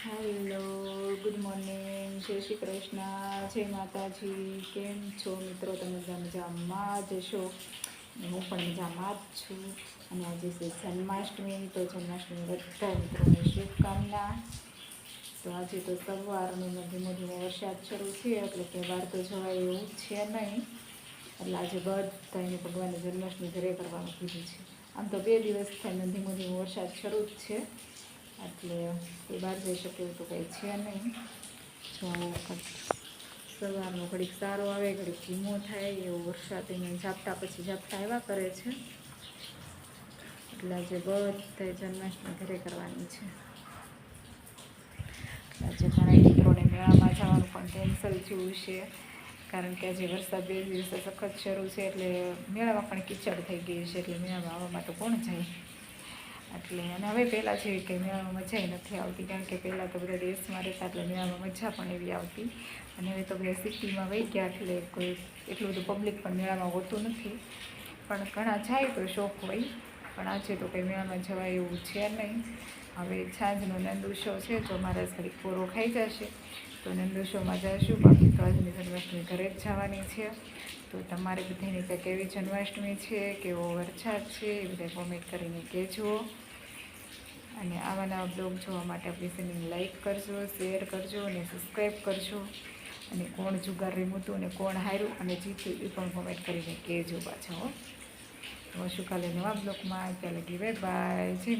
Hello, good morning, જય શ્રી કૃષ્ણ, જય માતાજી. કેમ છો મિત્રો? તમે બધા મજામાં જ છો? હું પણ મજામાં જ છું. અને આજે છે જન્માષ્ટમી, તો જન્માષ્ટમી બધા મિત્રોને શુભકામના. તો આજે તો સવારનો ધીમો ધીમો વરસાદ શરૂ છે, એટલે કે બહાર તો જવાય એવું છે નહીં. એટલે આજે બધાને ભગવાનને જન્માષ્ટમી ઘરે કરવાનું કીધું છે. આમ તો 2 દિવસ થઈને ધીમો ધીમો વરસાદ શરૂ જ છે, એટલે કોઈ બહાર જઈ શકે એવું તો કંઈ છે નહીં. જો સવારનો ઘડીક સારો આવે, ઘડીક ધીમો થાય, એવો વરસાદ એને ઝાપટા પછી ઝાપટા આવ્યા કરે છે. એટલે આજે બધાએ જન્માષ્ટમી ઘરે કરવાની છે. આજે ઘણા મિત્રોને મેળામાં જવાનું પણ કેન્સલ થયું છે, કારણ કે આજે વરસાદ 2 દિવસે સખત શરૂ છે, એટલે મેળામાં પણ કીચડ થઈ ગઈ છે. એટલે મેળામાં આવવામાં તો કોણ જાય? એટલે અને હવે પહેલાં જેવી કંઈ મેળામાં મજા નથી આવતી, કારણ કે પહેલાં તો બધા દેશમાં રહેતા, એટલે મેળામાં મજા પણ એવી આવતી. અને હવે તો બધા સિટીમાં વહી ગયા, એટલે કોઈ એટલું બધું પબ્લિક પણ મેળામાં હોતું નથી. પણ ઘણા જાય તો શોખ હોય, પણ આજે તો કંઈ મેળામાં જવાય એવું છે નહીં. હવે સાંજનો નંદુત્સવ છે, જો મારા ઘડીક પૂરો ખાઈ જશે તો નંદુત્સવમાં જઈશું. બાકી તો આજની જન્માષ્ટમી ઘરે જ જવાની છે. તો તમારે બધાની કંઈક કેવી જન્માષ્ટમી છે, કેવો વરસાદ છે, એ બધા કોમેન્ટ કરીને કહેજો. અને આવા નવા બ્લોગ જોવા માટે આપણી ચેનલને લાઈક કરજો, શેર કરજો અને સબસ્ક્રાઈબ કરજો. અને કોણ જુગાર રમ્યું અને કોણ હાર્યું અને જીત્યું એ પણ કોમેન્ટ કરીને કહેજો પાછા. હો તો શું કાલે નવા બ્લોગમાં ત્યાં લગી બાય બાય.